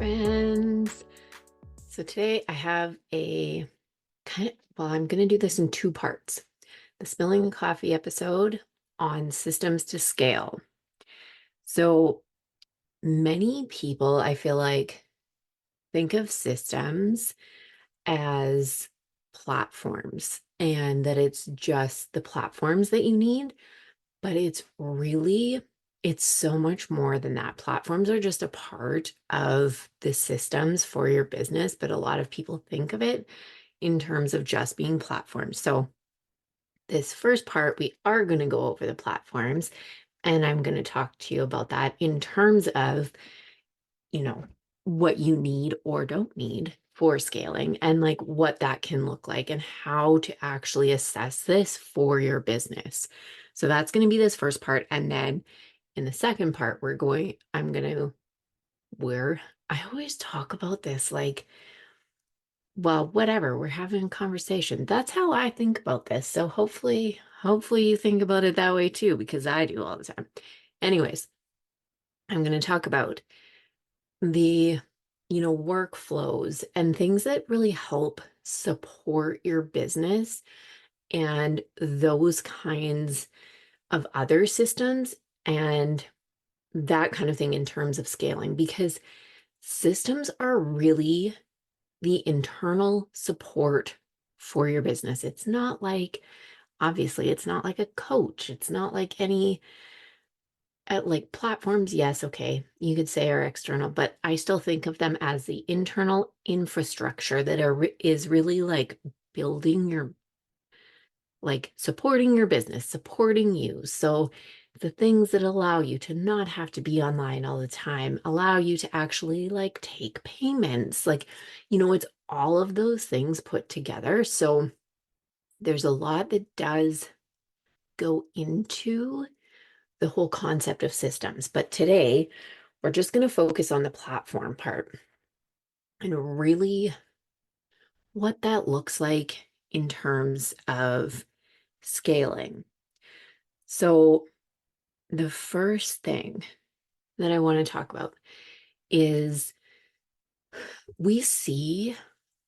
friends. So today I have I'm going to do this in two parts. The Spilling the Coffee episode on systems to scale. So many people, I feel like, think of systems as platforms and that it's just the platforms that you need, but it's so much more than that. Platforms are just a part of the systems for your business, but a lot of people think of it in terms of just being platforms. So, this first part, we are going to go over the platforms, and I'm going to talk to you about that in terms of, you know, what you need or don't need for scaling and like what that can look like and how to actually assess this for your business. So, that's going to be this first part. And then in the second part, where I always talk about this like, well, whatever, we're having a conversation. That's how I think about this. So hopefully you think about it that way too, because I do all the time. Anyways, I'm going to talk about the, workflows and things that really help support your business and those kinds of other systems and that kind of thing in terms of scaling, because systems are really the internal support for your business. It's not like, obviously, it's not like a coach. It's not like any, like platforms. Yes, okay, you could say are external, but I still think of them as the internal infrastructure that is really like building your, like supporting your business, supporting you. So the things that allow you to not have to be online all the time, allow you to actually like take payments, like, it's all of those things put together. So there's a lot that does go into the whole concept of systems. But today we're just going to focus on the platform part and really what that looks like in terms of scaling. So the first thing that I want to talk about is we see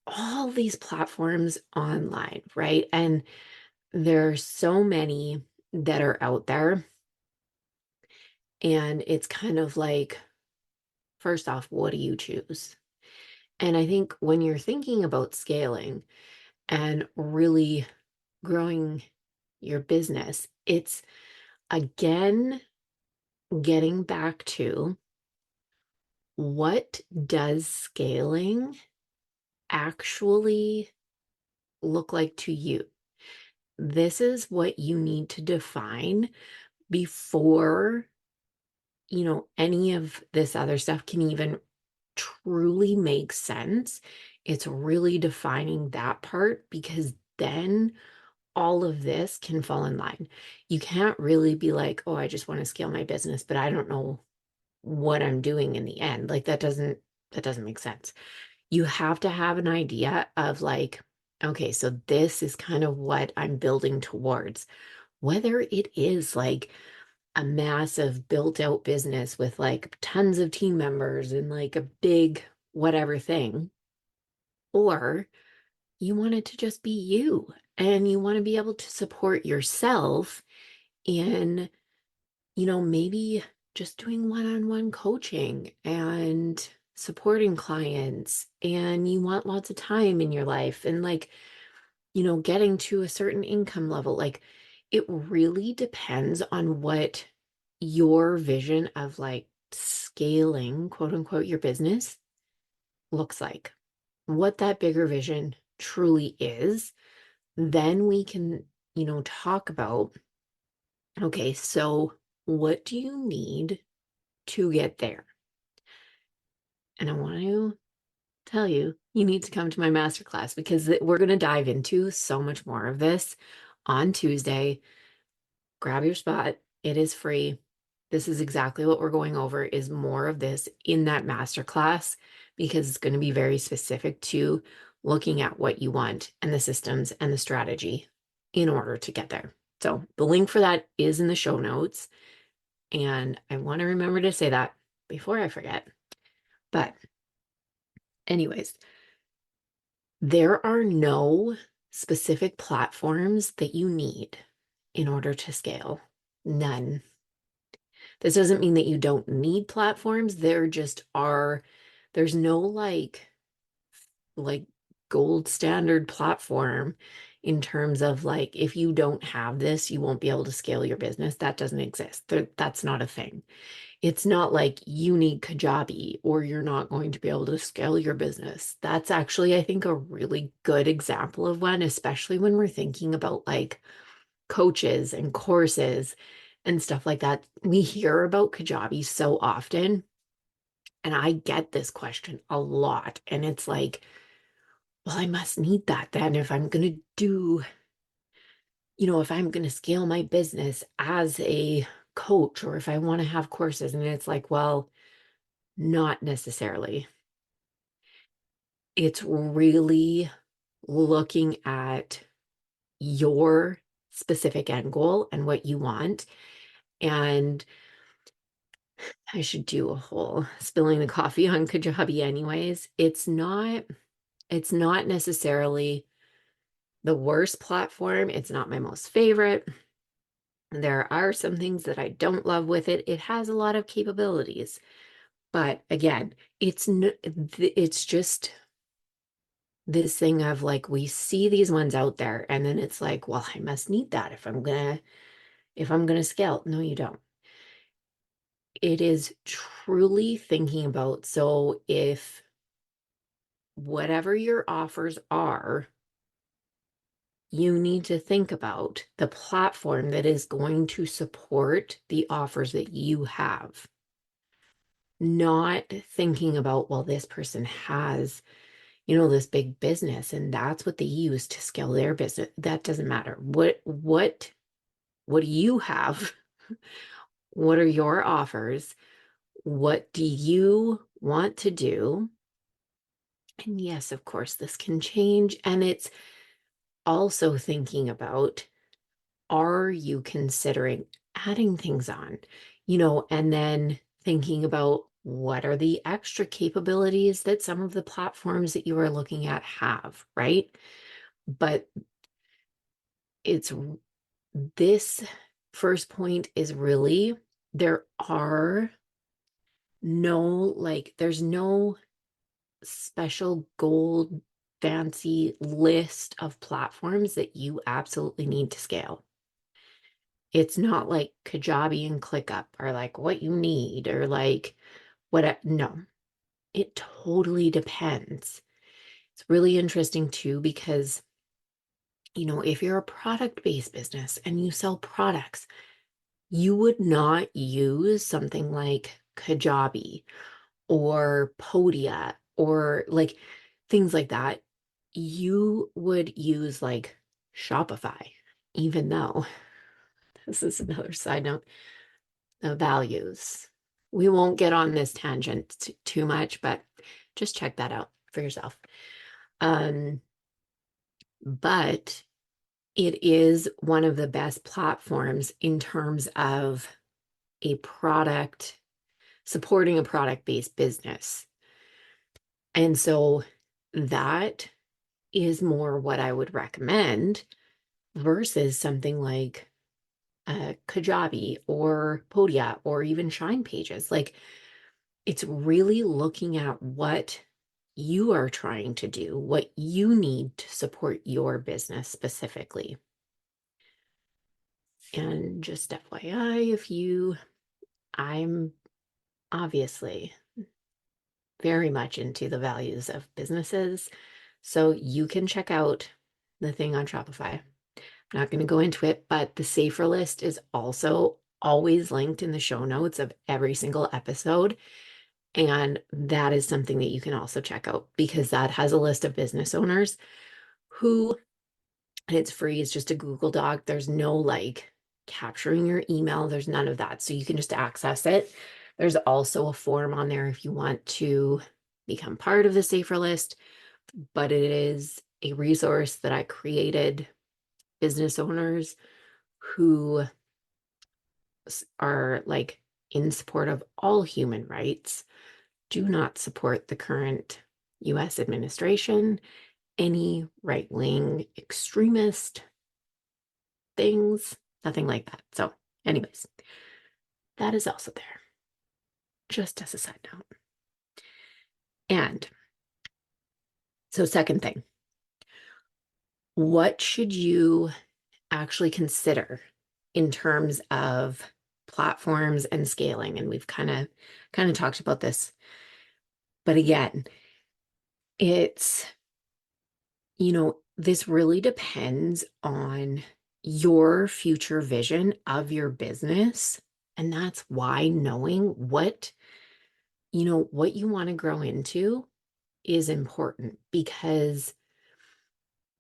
all these platforms online, right? And there are so many that are out there. And it's kind of like, first off, what do you choose? And I think when you're thinking about scaling and really growing your business, it's again getting back to what does scaling actually look like to you? This is what you need to define before, any of this other stuff can even truly make sense. It's really defining that part because then all of this can fall in line. You can't really be like, oh, I just want to scale my business, but I don't know what I'm doing in the end. Like that doesn't make sense. You have to have an idea of like, okay, so this is kind of what I'm building towards. Whether it is like a massive built out business with like tons of team members and like a big whatever thing, or you want it to just be you and you want to be able to support yourself in, maybe just doing one-on-one coaching and supporting clients, and you want lots of time in your life and like, getting to a certain income level. Like it really depends on what your vision of like scaling, quote unquote, your business looks like, what that bigger vision truly is. Then we can, talk about, okay, so what do you need to get there? And I want to tell you, you need to come to my masterclass because we're going to dive into so much more of this on Tuesday. Grab your spot. It is free. This is exactly what we're going over, is more of this in that masterclass because it's going to be very specific to looking at what you want and the systems and the strategy in order to get there. So the link for that is in the show notes. And I want to remember to say that before I forget. But Anyways, there are no specific platforms that you need in order to scale. None. This doesn't mean that you don't need platforms. There just are, there's no like gold standard platform in terms of like, if you don't have this, you won't be able to scale your business. That doesn't exist. That's not a thing. It's not like you need Kajabi or you're not going to be able to scale your business. That's actually, I think, a really good example of one, especially when we're thinking about like coaches and courses and stuff like that. We hear about Kajabi so often, and I get this question a lot. And it's like, well, I must need that then if I'm going to do, if I'm going to scale my business as a coach or if I want to have courses. And it's like, well, not necessarily. It's really looking at your specific end goal and what you want. And I should do a whole spilling the coffee on Kajabi anyways. It's not necessarily the worst platform. It's not my most favorite. There are some things that I don't love with it. It has a lot of capabilities. But again, it's just this thing of like we see these ones out there and then it's like, well, I must need that if I'm gonna scale. No, you don't. It is truly thinking about, so if whatever your offers are, you need to think about the platform that is going to support the offers that you have. Not thinking about, well, this person has, this big business and that's what they use to scale their business. That doesn't matter. What do you have? What are your offers? What do you want to do? And yes, of course, this can change. And it's also thinking about, are you considering adding things on? And then thinking about what are the extra capabilities that some of the platforms that you are looking at have, right? But it's this first point is really, there are there's no special gold fancy list of platforms that you absolutely need to scale. It's not like Kajabi and ClickUp are like what you need or like what. No, it totally depends. It's really interesting too because, if you're a product-based business and you sell products, you would not use something like Kajabi or Podia or like things like that. You would use like Shopify, even though this is another side note, the values. We won't get on this tangent too much, but just check that out for yourself. Um, but it is one of the best platforms in terms of a product, supporting a product-based business. And so that is more what I would recommend versus something like Kajabi or Podia or even Shine Pages. Like it's really looking at what you are trying to do, what you need to support your business specifically. And just FYI, I'm obviously very much into the values of businesses. So you can check out the thing on Shopify. I'm not going to go into it, but the Safer List is also always linked in the show notes of every single episode. And that is something that you can also check out because that has a list of business owners who, and it's free, it's just a Google Doc. There's no like capturing your email, there's none of that. So you can just access it. There's also a form on there if you want to become part of the Safer List, but it is a resource that I created. Business owners who are like in support of all human rights do not support the current US administration, any right-wing extremist things, nothing like that. So, anyways, that is also there, just as a side note. And so, second thing, what should you actually consider in terms of platforms and scaling? And we've kind of talked about this, but again, it's, this really depends on your future vision of your business. And that's why knowing what you want to grow into is important, because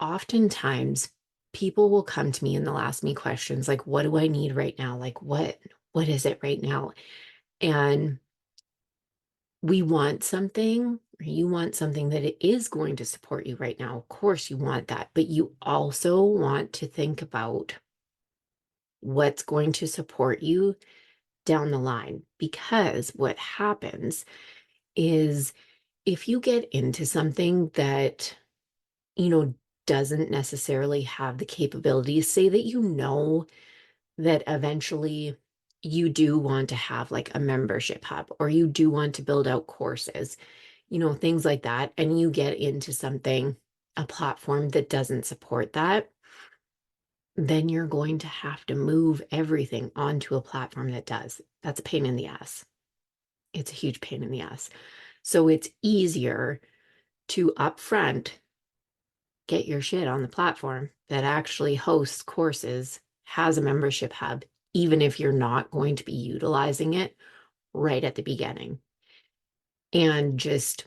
oftentimes people will come to me and they'll ask me questions like, what do I need right now? Like, what is it right now? And we want something, or you want something that it is going to support you right now. Of course you want that, but you also want to think about what's going to support you down the line. Because what happens is, if you get into something that, you know, doesn't necessarily have the capabilities, say that that eventually you do want to have like a membership hub, or you do want to build out courses, things like that, and you get into a platform that doesn't support that, then you're going to have to move everything onto a platform that does. That's a pain in the ass. It's a huge pain in the ass. So it's easier to upfront get your shit on the platform that actually hosts courses, has a membership hub, even if you're not going to be utilizing it right at the beginning. And just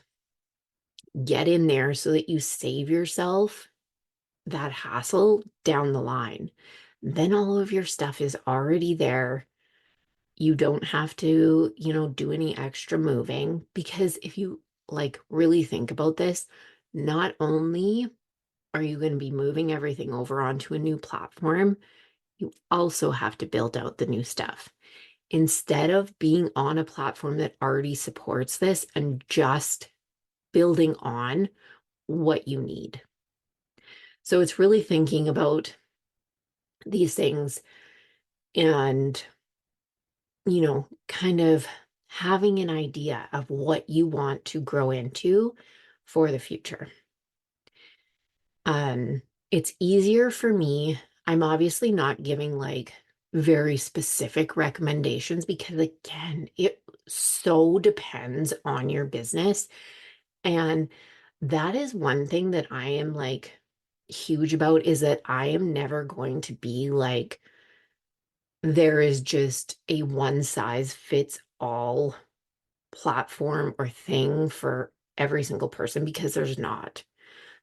get in there so that you save yourself that hassle down the line. Then all of your stuff is already there. You don't have to, do any extra moving, because if you like really think about this, not only are you going to be moving everything over onto a new platform, you also have to build out the new stuff. Instead of being on a platform that already supports this and just building on what you need. So it's really thinking about these things and, kind of having an idea of what you want to grow into for the future. It's easier for me. I'm obviously not giving like very specific recommendations, because again, it so depends on your business. And that is one thing that I am like huge about, is that I am never going to be like, there is just a one size fits all platform or thing for every single person, because there's not.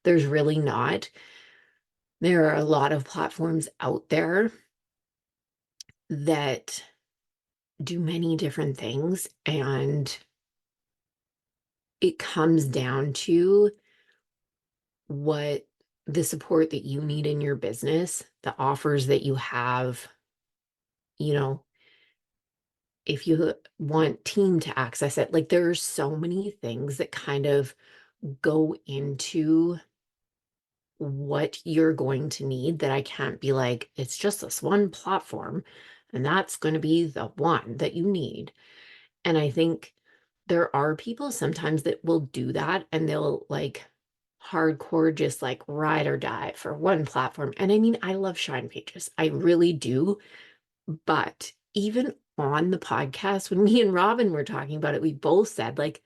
There's really not. There are a lot of platforms out there that do many different things, and it comes down to what the support that you need in your business, the offers that you have, you know, if you want team to access it. Like, there's so many things that kind of go into what you're going to need, that I can't be like, it's just this one platform and that's going to be the one that you need. And I think there are people sometimes that will do that, and they'll like hardcore just like ride or die for one platform. And I mean, I love Shine Pages. I really do. But even on the podcast, when me and Robin were talking about it, we both said, like,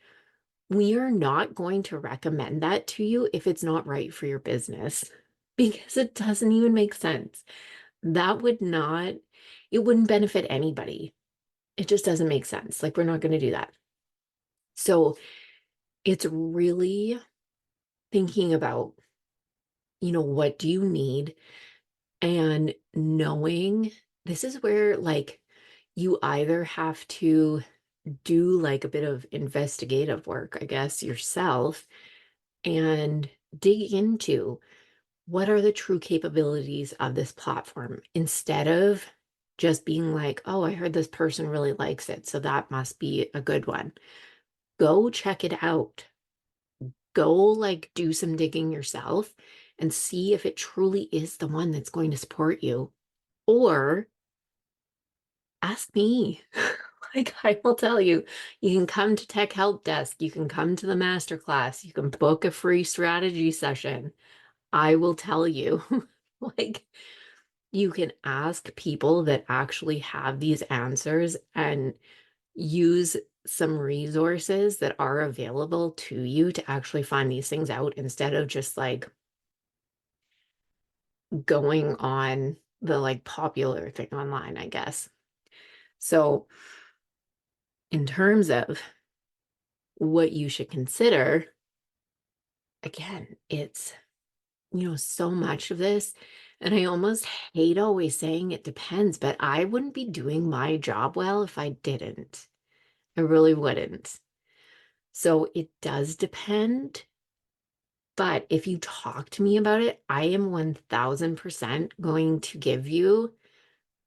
we are not going to recommend that to you if it's not right for your business, because it doesn't even make sense. That would not, it wouldn't benefit anybody. It just doesn't make sense. Like, we're not going to do that. So it's really thinking about, what do you need, and knowing this is where like you either have to do like a bit of investigative work, I guess, yourself, and dig into what are the true capabilities of this platform, instead of just being like, oh, I heard this person really likes it, so that must be a good one. Go check it out. go like do some digging yourself and see if it truly is the one that's going to support you. Or ask me. Like I will tell you, you can come to Tech Help Desk, you can come to the masterclass, you can book a free strategy session. I will tell you, like you can ask people that actually have these answers and use some resources that are available to you to actually find these things out instead of just like going on the like popular thing online, I guess. So, in terms of what you should consider, again, it's, so much of this. And I almost hate always saying it depends, but I wouldn't be doing my job well if I didn't. I really wouldn't. So it does depend. But if you talk to me about it, I am 1000% going to give you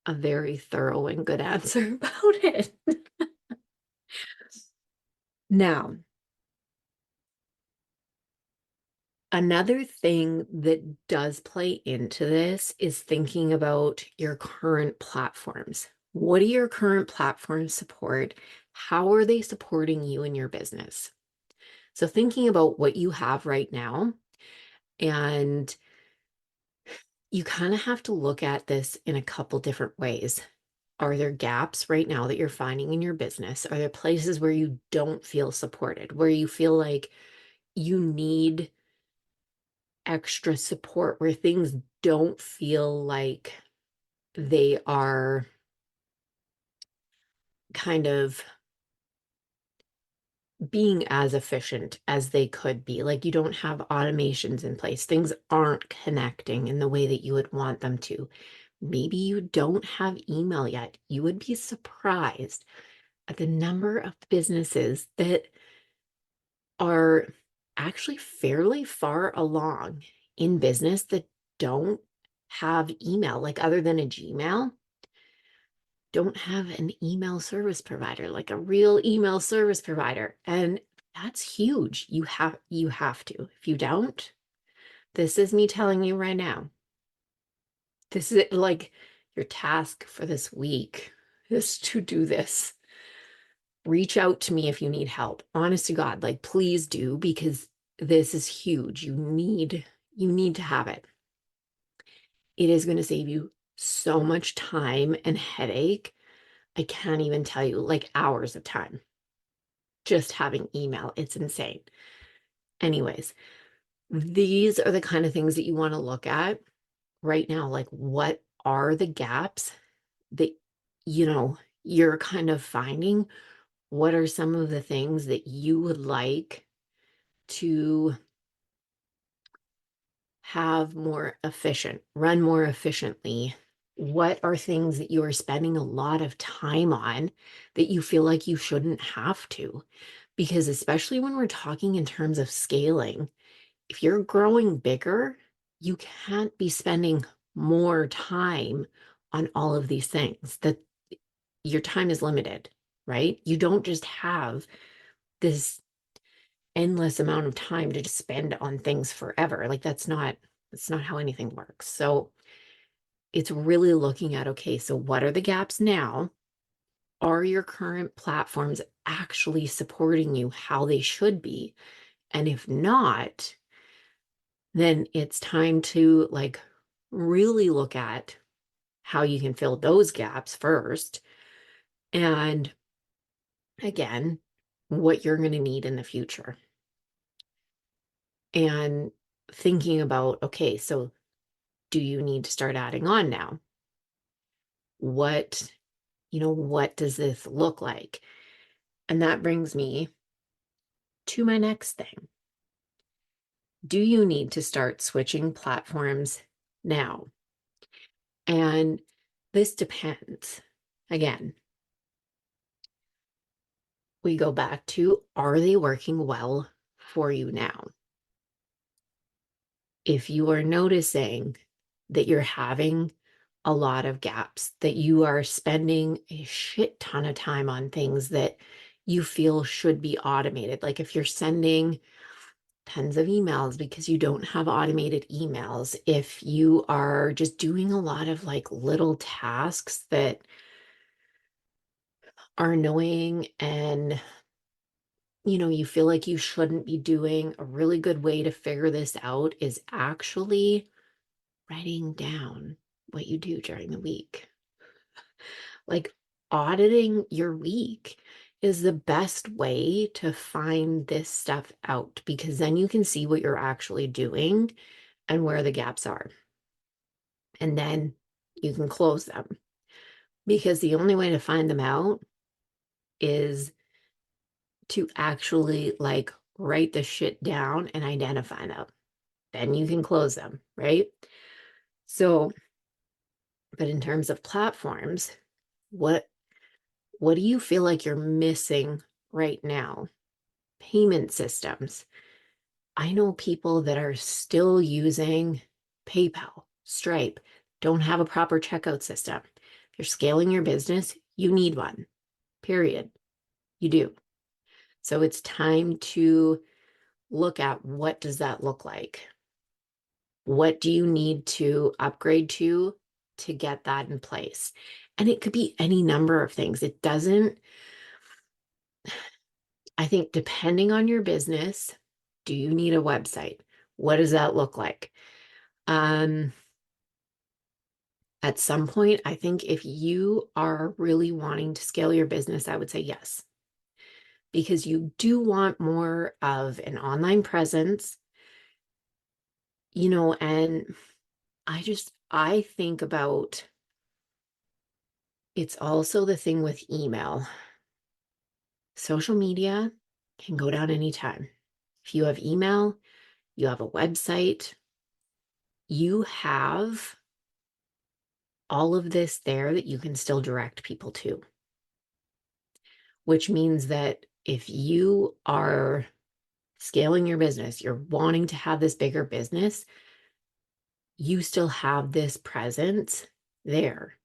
a very thorough and good answer about it. Now, another thing that does play into this is thinking about your current platforms. What do your current platforms support? How are they supporting you in your business? So, thinking about what you have right now, and you kind of have to look at this in a couple different ways. Are there gaps right now that you're finding in your business? Are there places where you don't feel supported, where you feel like you need extra support, where things don't feel like they are kind of being as efficient as they could be? Like you don't have automations in place, things aren't connecting in the way that you would want them to. Maybe you don't have email yet. You would be surprised at the number of businesses that are actually fairly far along in business that don't have email, like other than a Gmail, don't have an email service provider, like a real email service provider. And that's huge. You have to. If you don't, this is me telling you right now. This is like your task for this week is to do this. Reach out to me if you need help. Honest to God, like please do, because this is huge. You need to have it. It is going to save you so much time and headache. I can't even tell you, like hours of time just having email. It's insane. Anyways, these are the kind of things that you want to look at right now. Like, what are the gaps that, you're kind of finding? What are some of the things that you would like to have more efficient, run more efficiently? What are things that you are spending a lot of time on that you feel like you shouldn't have to? Because especially when we're talking in terms of scaling, if you're growing bigger, you can't be spending more time on all of these things. That your time is limited, right? You don't just have this endless amount of time to just spend on things forever. Like that's not how anything works. So it's really looking at, okay, so what are the gaps now? Are your current platforms actually supporting you how they should be? And if not, then it's time to like really look at how you can fill those gaps first. And again, what you're going to need in the future. And thinking about, okay, so do you need to start adding on now? What does this look like? And that brings me to my next thing. Do you need to start switching platforms now? And this depends. Again, we go back to, are they working well for you now? If you are noticing that you're having a lot of gaps, that you are spending a shit ton of time on things that you feel should be automated, like if you're sending tons of emails because you don't have automated emails, if you are just doing a lot of like little tasks that are annoying and you feel like you shouldn't be doing, a really good way to figure this out is actually writing down what you do during the week. Like auditing your week is the best way to find this stuff out because then you can see what you're actually doing and where the gaps are. And then you can close them because the only way to find them out is to actually like write the shit down and identify them. Then you can close them, right? So, but in terms of platforms, what what do you feel like you're missing right now? Payment systems. I know people that are still using PayPal, Stripe, don't have a proper checkout system. If you're scaling your business, you need one, period. You do. So it's time to look at what does that look like? What do you need to upgrade to get that in place? And it could be any number of things. It doesn't, I think, depending on your business, do you need a website? What does that look like? Um, at some point, I think if you are really wanting to scale your business, I would say yes, because you do want more of an online presence, and I think about it's also the thing with email. Social media can go down anytime. If you have email, you have a website, you have all of this there that you can still direct people to, which means that if you are scaling your business, you're wanting to have this bigger business, you still have this presence there.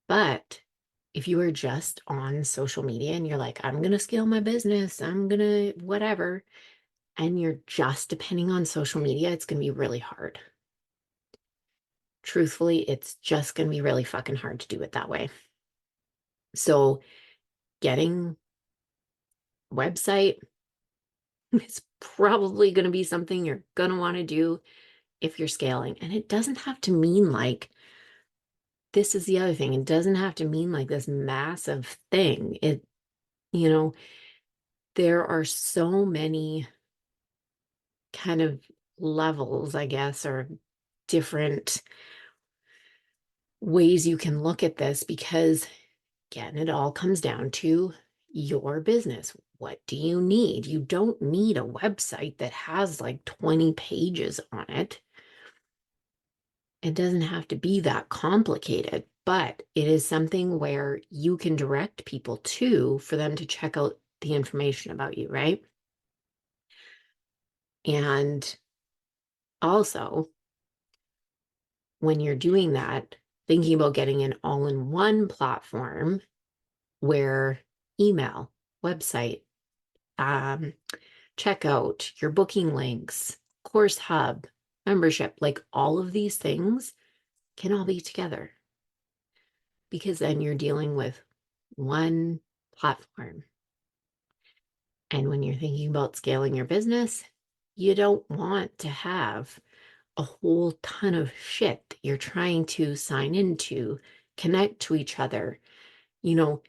But if you are just on social media and you're like, I'm going to scale my business, I'm going to whatever, and you're just depending on social media, it's going to be really hard. Truthfully, it's just going to be really fucking hard to do it that way. So getting a website is probably going to be something you're going to want to do if you're scaling. And it doesn't have to mean like, this is the other thing. It doesn't have to mean like this massive thing. You know, there are so many kind of levels, I guess, or different ways you can look at this because, again, it all comes down to your business. What do you need? You don't need a website that has like 20 pages on it. It doesn't have to be that complicated, but it is something where you can direct people to for them to check out the information about you, right? And also, when you're doing that, thinking about getting an all-in-one platform where email, website, um, checkout, your booking links, course hub, membership, like all of these things can all be together because then you're dealing with one platform. And when you're thinking about scaling your business, you don't want to have a whole ton of shit that you're trying to sign into, connect to each other, you know,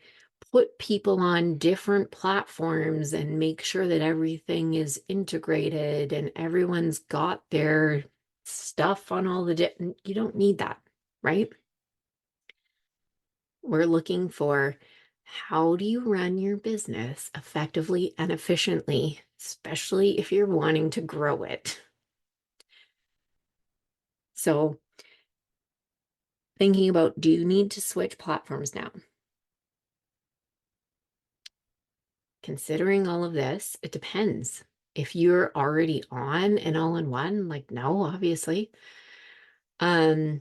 put people on different platforms and make sure that everything is integrated and everyone's got their stuff on all the different, you don't need that, right? We're looking for how do you run your business effectively and efficiently, especially if you're wanting to grow it. So thinking about, do you need to switch platforms now? Considering all of this, it depends. If you're already on an all-in-one, like no, obviously. Now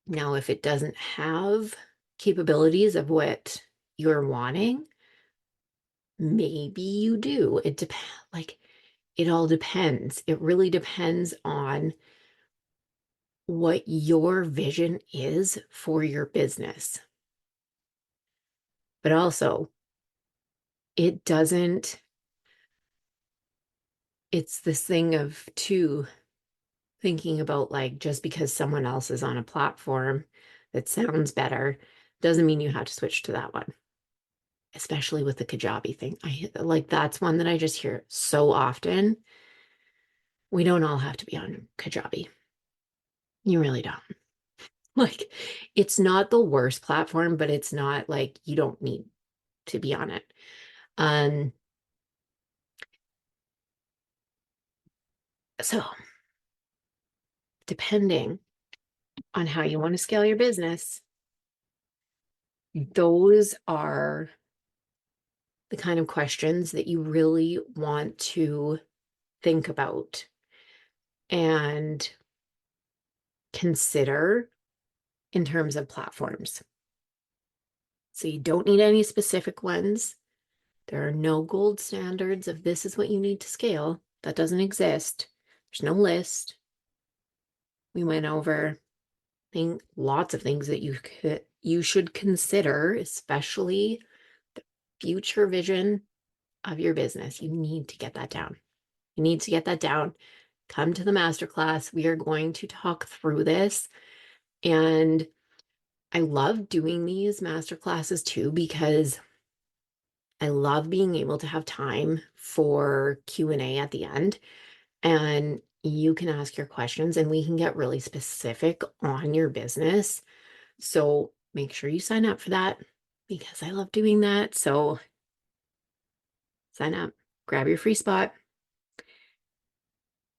if it doesn't have capabilities of what you're wanting, maybe you do. It depends. Like it all depends. It really depends on what your vision is for your business. But also, it doesn't, it's this thing of too thinking about like just because someone else is on a platform that sounds better doesn't mean you have to switch to that one, especially with the Kajabi thing. I like that's one that I just hear so often. We don't all have to be on Kajabi. You really don't. Like, it's not the worst platform, but it's not like you don't need to be on it. Um, so depending on how you want to scale your business, those are the kind of questions that you really want to think about and consider in terms of platforms. So you don't need any specific ones. There are no gold standards of this is what you need to scale. That doesn't exist. There's no list. We went over lots of things that you should consider, especially the future vision of your business. You need to get that down. You need to get that down. Come to the masterclass. We are going to talk through this. And I love doing these masterclasses too, because I love being able to have time for Q&A at the end. And you can ask your questions and we can get really specific on your business. So make sure you sign up for that because I love doing that. So sign up, grab your free spot.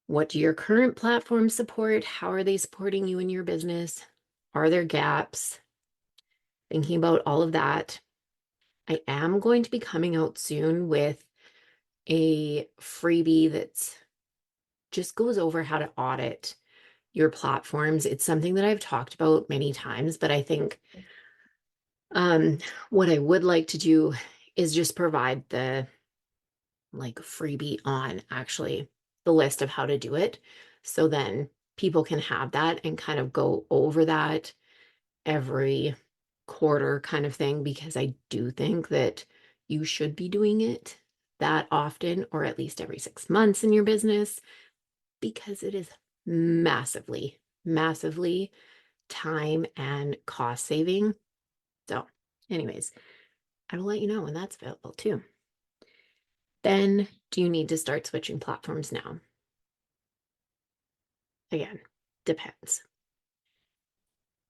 What do your current platforms support? How are they supporting you in your business? Are there gaps? Thinking about all of that. I am going to be coming out soon with a freebie that's just goes over how to audit your platforms. It's something that I've talked about many times, but I think what I would like to do is just provide the like freebie on actually the list of how to do it. So then people can have that and kind of go over that every quarter kind of thing, because I do think that you should be doing it that often or at least every 6 months in your business, because it is massively, massively time and cost saving. So, anyways, I will let you know when that's available too. Then, do you need to start switching platforms now? Again, depends.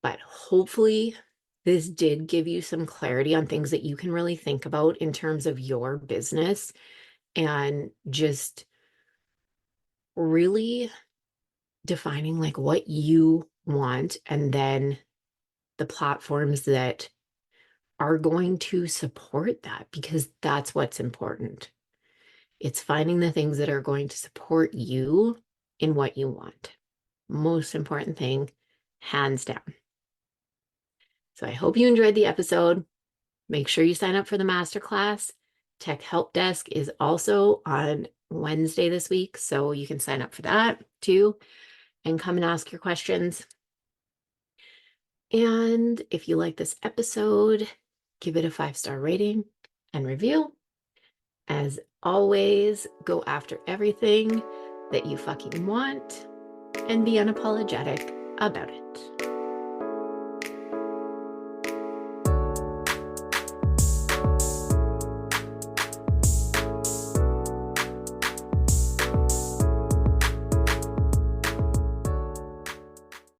But hopefully, this did give you some clarity on things that you can really think about in terms of your business and just really defining like what you want and then the platforms that are going to support that, because that's what's important. It's finding the things that are going to support you in what you want. Most important thing, hands down. So I hope you enjoyed the episode. Make sure you sign up for the masterclass. Tech Help Desk is also on Wednesday this week, so you can sign up for that too and come and ask your questions. And if you like this episode, give it a 5-star rating and review. As always, go after everything that you fucking want and be unapologetic about it.